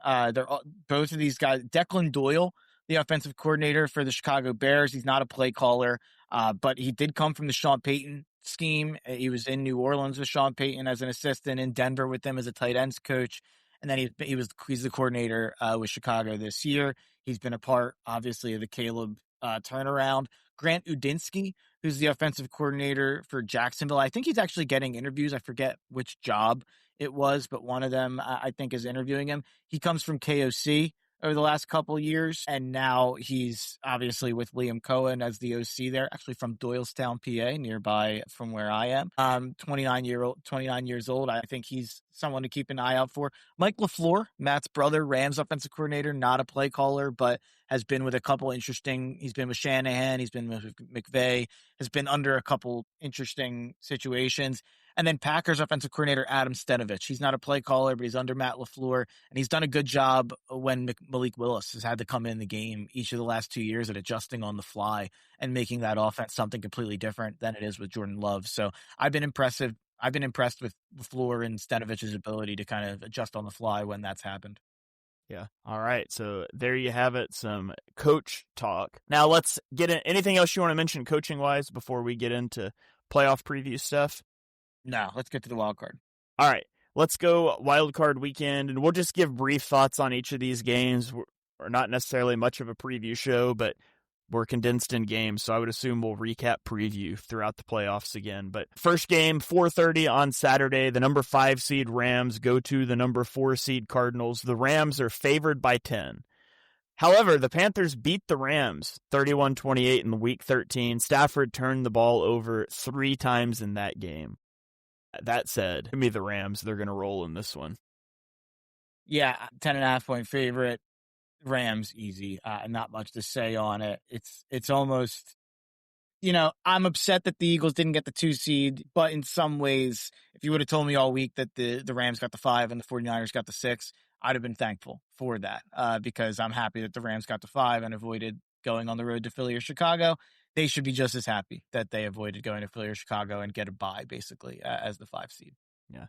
Both of these guys, Declan Doyle, the offensive coordinator for the Chicago Bears. He's not a play caller, but he did come from the Sean Payton scheme. He was in New Orleans with Sean Payton as an assistant, in Denver with him as a tight ends coach. And then he's the coordinator with Chicago this year. He's been a part, obviously, of the Caleb turnaround. Grant Udinsky, who's the offensive coordinator for Jacksonville. I think he's actually getting interviews. I forget which job it was, but one of them, I think, is interviewing him. He comes from KOC over the last couple of years, and now he's obviously with Liam Cohen as the OC there, actually from Doylestown, PA, nearby from where I am. 29 years old. I think he's someone to keep an eye out for. Mike LaFleur, Matt's brother, Rams offensive coordinator, not a play caller, but has been with a couple he's been with Shanahan, he's been with McVay, has been under a couple interesting situations. And then Packers offensive coordinator Adam Stenovich. He's not a play caller, but he's under Matt LaFleur, and he's done a good job when Malik Willis has had to come in the game each of the last 2 years at adjusting on the fly and making that offense something completely different than it is with Jordan Love. So I've been impressed with LaFleur and Stenovich's ability to kind of adjust on the fly when that's happened. Yeah. All right. So there you have it. Some coach talk. Now let's get in. Anything else you want to mention coaching wise before we get into playoff preview stuff? No, let's get to the wild card. All right. Let's go wild card weekend, and we'll just give brief thoughts on each of these games. We're not necessarily much of a preview show, but we're condensed in games, so I would assume we'll recap preview throughout the playoffs again. But first game, 4:30 on Saturday. The number 5 seed Rams go to the number 4 seed Cardinals. The Rams are favored by 10. However, the Panthers beat the Rams 31-28 in Week 13. Stafford turned the ball over 3 times in that game. That said, give me the Rams. They're going to roll in this one. Yeah, 10.5 point favorite. Rams easy. Not much to say on it. It's almost, I'm upset that the Eagles didn't get the 2 seed, but in some ways, if you would have told me all week that the Rams got the 5 and the 49ers got the 6, I'd have been thankful for that because I'm happy that the Rams got the 5 and avoided going on the road to Philly or Chicago. They should be just as happy that they avoided going to Philly or Chicago and get a bye, basically, as the 5 seed. Yeah.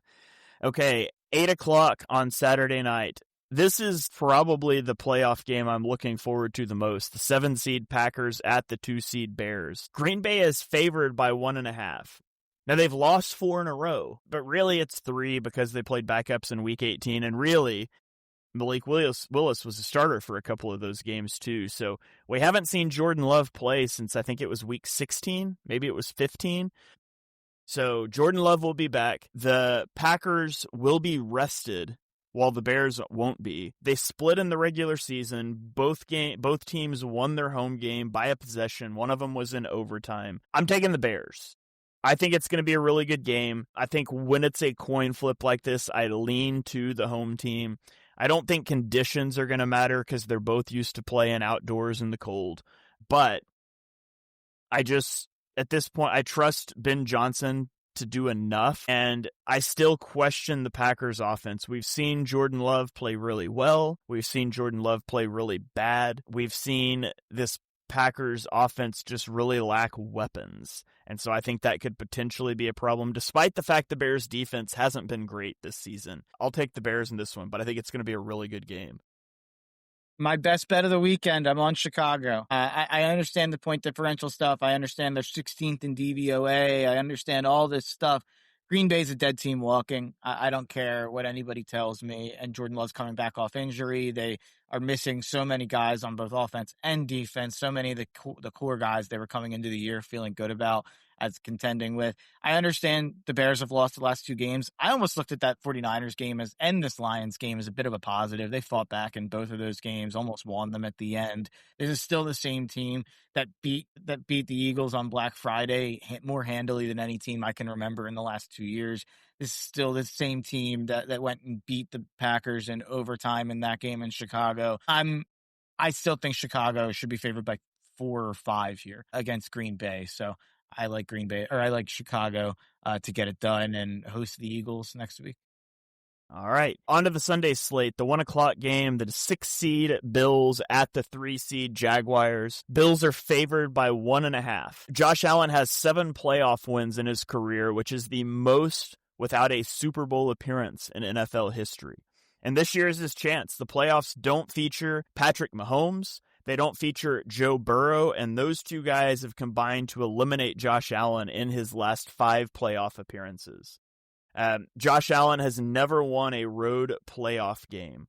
Okay, 8 o'clock on Saturday night. This is probably the playoff game I'm looking forward to the most. The 7 seed Packers at the 2 seed Bears. Green Bay is favored by 1.5. Now, they've lost 4 in a row, but really it's 3 because they played backups in Week 18, and really Malik Willis was a starter for a couple of those games too. So we haven't seen Jordan Love play since I think it was Week 16, maybe it was 15. So Jordan Love will be back. The Packers will be rested while the Bears won't be. They split in the regular season. Both teams won their home game by a possession. One of them was in overtime. I'm taking the Bears. I think it's going to be a really good game. I think when it's a coin flip like this, I lean to the home team. I don't think conditions are going to matter because they're both used to playing outdoors in the cold. But at this point, I trust Ben Johnson to do enough, and I still question the Packers offense. We've seen Jordan Love play really well. We've seen Jordan Love play really bad. We've seen this Packers offense just really lack weapons. And so I think that could potentially be a problem, despite the fact the Bears defense hasn't been great this season. I'll take the Bears in this one, but I think it's going to be a really good game. My best bet of the weekend, I'm on Chicago. I understand the point differential stuff. I understand they're 16th in DVOA. I understand all this stuff. Green Bay's a dead team walking. I don't care what anybody tells me. And Jordan Love's coming back off injury. They are missing so many guys on both offense and defense. So many of the core guys they were coming into the year feeling good about as contending with. I understand the Bears have lost the last 2 games. I almost looked at that 49ers game and this Lions game as a bit of a positive. They fought back in both of those games, almost won them at the end. This is still the same team that beat the Eagles on Black Friday more handily than any team I can remember in the last 2 years. This is still the same team that went and beat the Packers in overtime in that game in Chicago. I still think Chicago should be favored by 4 or 5 here against Green Bay. So I like Green Bay, or I like Chicago to get it done and host the Eagles next week. All right, on to the Sunday slate, the 1 o'clock game, the 6-seed Bills at the 3-seed Jaguars. Bills are favored by 1.5. Josh Allen has 7 playoff wins in his career, which is the most without a Super Bowl appearance in NFL history. And this year is his chance. The playoffs don't feature Patrick Mahomes. They don't feature Joe Burrow, and those 2 guys have combined to eliminate Josh Allen in his last 5 playoff appearances. Josh Allen has never won a road playoff game.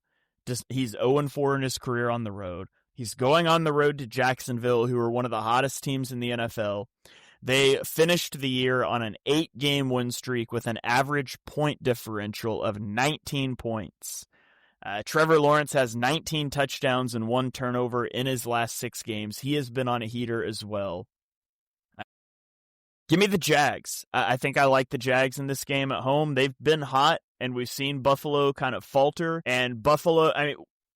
He's 0-4 in his career on the road. He's going on the road to Jacksonville, who are one of the hottest teams in the NFL. They finished the year on an 8-game win streak with an average point differential of 19 points. Trevor Lawrence has 19 touchdowns and 1 turnover in his last 6 games. He has been on a heater as well. Give me the Jags. I think I like the Jags in this game at home. They've been hot, and we've seen Buffalo kind of falter. And Buffalo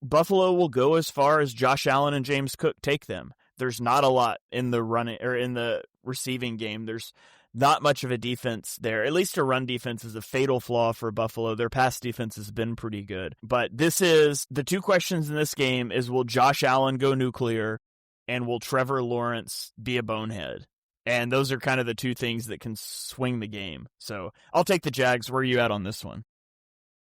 will go as far as Josh Allen and James Cook take them. There's not a lot in the running or in the receiving game. There's not much of a defense there. At least a run defense is a fatal flaw for Buffalo. Their pass defense has been pretty good. But this is the 2 questions in this game is, will Josh Allen go nuclear, and will Trevor Lawrence be a bonehead? And those are kind of the 2 things that can swing the game. So I'll take the Jags. Where are you at on this one?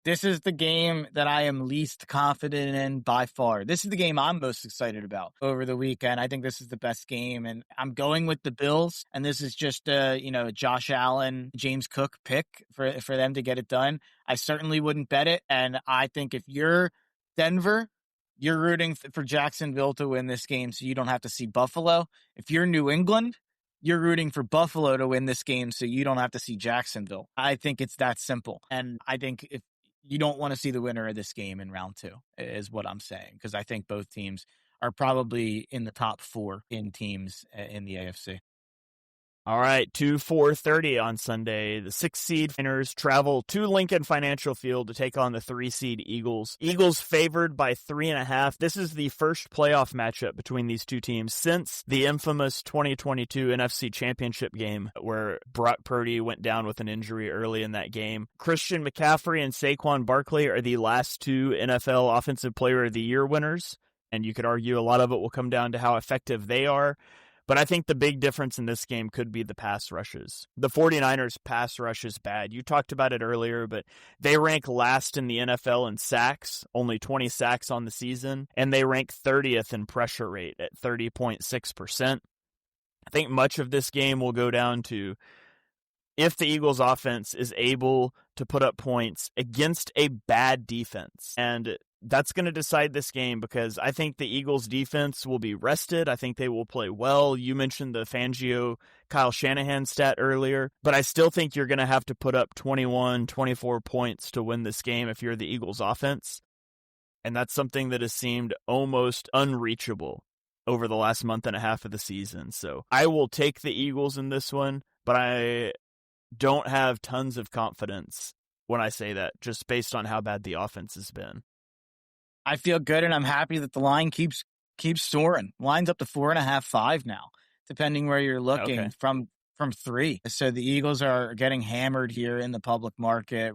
This is the game that I am least confident in by far. This is the game I'm most excited about over the weekend. I think this is the best game, and I'm going with the Bills. And this is just a Josh Allen, James Cook pick for them to get it done. I certainly wouldn't bet it. And I think if you're Denver, you're rooting for Jacksonville to win this game so you don't have to see Buffalo. If you're New England, you're rooting for Buffalo to win this game so you don't have to see Jacksonville. I think it's that simple. And I think if you don't want to see the winner of this game in round 2 is what I'm saying, because I think both teams are probably in the top 4 in teams in the AFC. All right, 4:30 on Sunday. The 6-seed Niners travel to Lincoln Financial Field to take on the 3-seed Eagles. Eagles favored by 3.5. This is the first playoff matchup between these 2 teams since the infamous 2022 NFC Championship game where Brock Purdy went down with an injury early in that game. Christian McCaffrey and Saquon Barkley are the last 2 NFL Offensive Player of the Year winners, and you could argue a lot of it will come down to how effective they are. But I think the big difference in this game could be the pass rushes. The 49ers pass rush is bad. You talked about it earlier, but they rank last in the NFL in sacks, only 20 sacks on the season, and they rank 30th in pressure rate at 30.6%. I think much of this game will go down to if the Eagles offense is able to put up points against a bad defense. And that's going to decide this game because I think the Eagles defense will be rested. I think they will play well. You mentioned the Fangio, Kyle Shanahan stat earlier, but I still think you're going to have to put up 21, 24 points to win this game if you're the Eagles offense. And that's something that has seemed almost unreachable over the last month and a half of the season. So I will take the Eagles in this one, but I don't have tons of confidence when I say that, just based on how bad the offense has been. I feel good, and I'm happy that the line keeps soaring. Line's up to 4.5, 5 now, depending where you're looking from 3. So the Eagles are getting hammered here in the public market,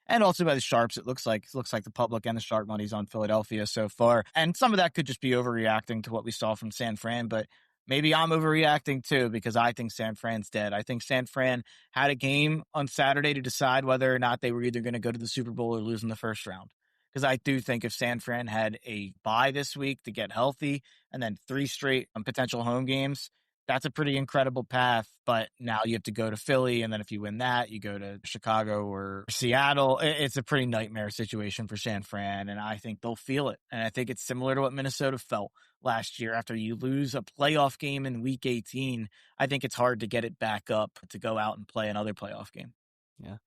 and also by the sharps. It looks like the public and the sharp money's on Philadelphia so far, and some of that could just be overreacting to what we saw from San Fran. But maybe I'm overreacting too because I think San Fran's dead. I think San Fran had a game on Saturday to decide whether or not they were either going to go to the Super Bowl or lose in the first round. Because I do think if San Fran had a bye this week to get healthy and then 3 straight potential home games, that's a pretty incredible path. But now you have to go to Philly, and then if you win that, you go to Chicago or Seattle. It's a pretty nightmare situation for San Fran, and I think they'll feel it. And I think it's similar to what Minnesota felt last year after you lose a playoff game in Week 18. I think it's hard to get it back up to go out and play another playoff game. Yeah.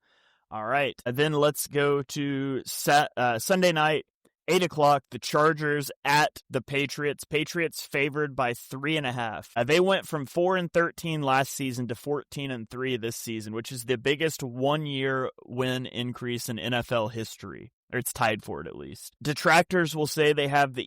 All right. Then let's go to Sunday night, 8 o'clock, the Chargers at the Patriots. Patriots favored by 3.5. They went from 4-13 last season to 14-3 this season, which is the biggest one-year win increase in NFL history. Or it's tied for it at least. Detractors will say they have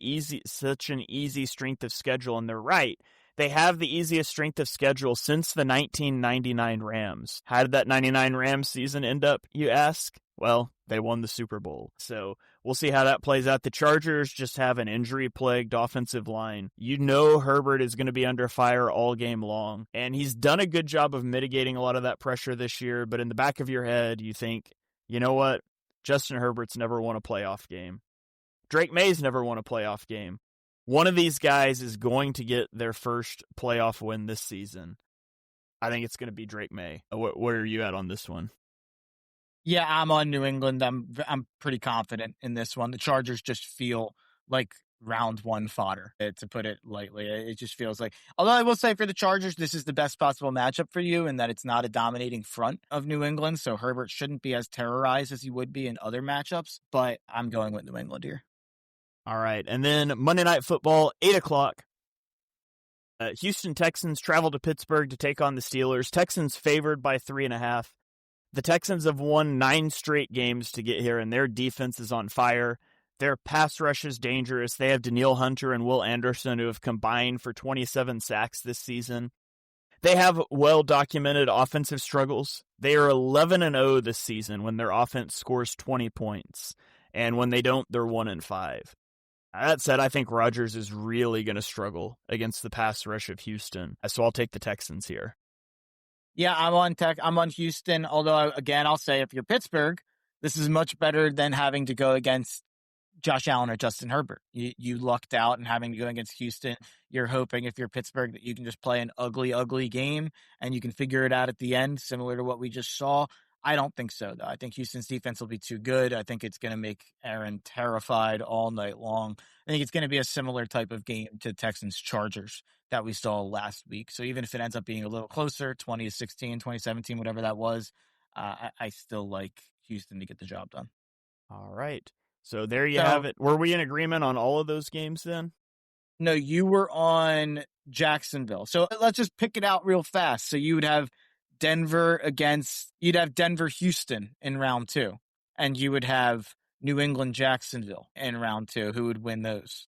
such an easy strength of schedule, and they're right. They have the easiest strength of schedule since the 1999 Rams. How did that 99 Rams season end up, you ask? Well, they won the Super Bowl. So we'll see how that plays out. The Chargers just have an injury-plagued offensive line. You know Herbert is going to be under fire all game long, and he's done a good job of mitigating a lot of that pressure this year, but in the back of your head, you think, you know what? Justin Herbert's never won a playoff game. Drake May's never won a playoff game. One of these guys is going to get their first playoff win this season. I think it's going to be Drake May. Where are you at on this one? Yeah, I'm on New England. I'm pretty confident in this one. The Chargers just feel like round one fodder, to put it lightly. It just feels like, although I will say for the Chargers, this is the best possible matchup for you in that it's not a dominating front of New England, so Herbert shouldn't be as terrorized as he would be in other matchups, but I'm going with New England here. All right, and then Monday Night Football, 8 o'clock. Houston Texans travel to Pittsburgh to take on the Steelers. Texans favored by 3.5. The Texans have won 9 straight games to get here, and their defense is on fire. Their pass rush is dangerous. They have Danielle Hunter and Will Anderson, who have combined for 27 sacks this season. They have well-documented offensive struggles. They are 11-0 this season when their offense scores 20 points, and when they don't, they're 1-5. That said, I think Rodgers is really going to struggle against the pass rush of Houston, so I'll take the Texans here. Yeah, I'm on Houston, although, again, I'll say if you're Pittsburgh, this is much better than having to go against Josh Allen or Justin Herbert. You lucked out and having to go against Houston. You're hoping if you're Pittsburgh that you can just play an ugly game and you can figure it out at the end, similar to what we just saw. I don't think so, though. I think Houston's defense will be too good. I think it's going to make Aaron terrified all night long. I think it's going to be a similar type of game to Texans-Chargers that we saw last week. So even if it ends up being a little closer, 20-16, 2017, whatever that was, I still like Houston to get the job done. All right. So there you have it. Were we in agreement on all of those games then? No, you were on Jacksonville. So let's just pick it out real fast. So you would have Denver-Houston in round 2, and you would have New England-Jacksonville in round 2. Who would win those?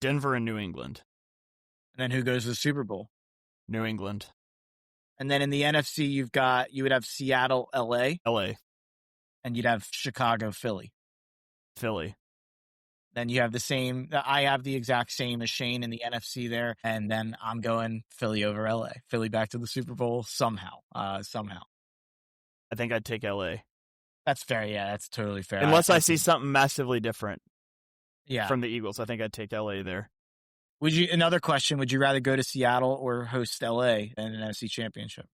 Denver and New England. And then who goes to the Super Bowl? New England. And then in the NFC, you would have Seattle, LA. And you'd have Chicago, Philly. Then you have I have the exact same as Shane in the NFC there. And then I'm going Philly over LA. Philly back to the Super Bowl somehow. I think I'd take LA. That's fair. Yeah, that's totally fair. Unless I see something massively different from the Eagles. I think I'd take LA there. Another question, would you rather go to Seattle or host LA in an NFC championship?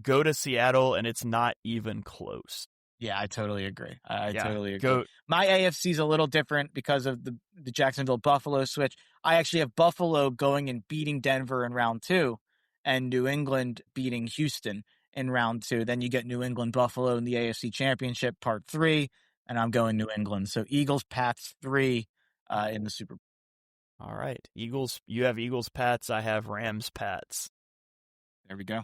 Go to Seattle, and it's not even close. Yeah, I totally agree. I totally agree. Go. My AFC is a little different because of the Jacksonville-Buffalo switch. I actually have Buffalo going and beating Denver in round 2 and New England beating Houston in round 2. Then you get New England-Buffalo in the AFC Championship, part 3, and I'm going New England. So Eagles-Pats 3 in the Super Bowl. All right. Eagles. You have Eagles-Pats. I have Rams-Pats. There we go.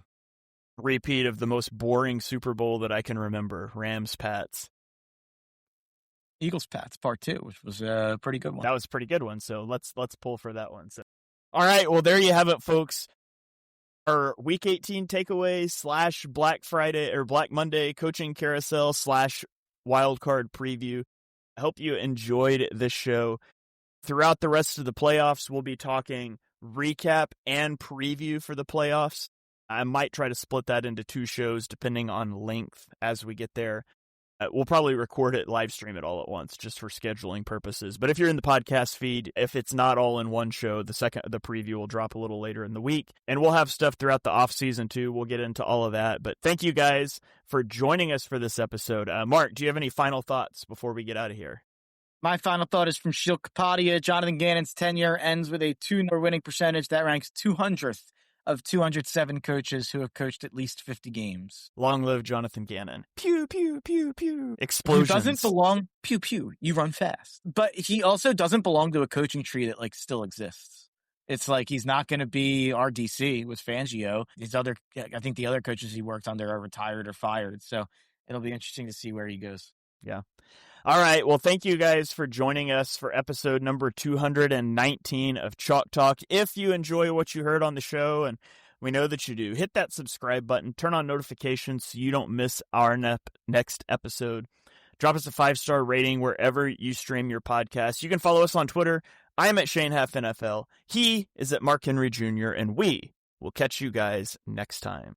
Repeat of the most boring Super Bowl that I can remember. Rams-Pats. Eagles-Pats part 2, which was a pretty good one. That was a pretty good one. So let's pull for that one. So, all right. Well, there you have it, folks. Our Week 18 takeaways / Black Friday or Black Monday coaching carousel / wildcard preview. I hope you enjoyed this show. Throughout the rest of the playoffs, we'll be talking recap and preview for the playoffs. I might try to split that into 2 shows depending on length as we get there. We'll probably record it, live stream it all at once just for scheduling purposes. But if you're in the podcast feed, if it's not all in one show, the preview will drop a little later in the week. And we'll have stuff throughout the off season too. We'll get into all of that. But thank you guys for joining us for this episode. Mark, do you have any final thoughts before we get out of here? My final thought is from Shil Kapadia. Jonathan Gannon's tenure ends with a 2-0 winning percentage. That ranks 200th of 207 coaches who have coached at least 50 games. Long live Jonathan Gannon. Pew, pew, pew, pew. Explosions. He doesn't belong, pew, pew, you run fast. But he also doesn't belong to a coaching tree that like still exists. It's like he's not going to be our DC with Fangio. I think the other coaches he worked under are retired or fired. So it'll be interesting to see where he goes. Yeah. All right. Well, thank you guys for joining us for episode number 219 of Chalk Talk. If you enjoy what you heard on the show, and we know that you do, hit that subscribe button, turn on notifications so you don't miss our next episode. Drop us a 5-star rating wherever you stream your podcast. You can follow us on Twitter. I am at Shane Half NFL. He is at Mark Henry Jr., and we will catch you guys next time.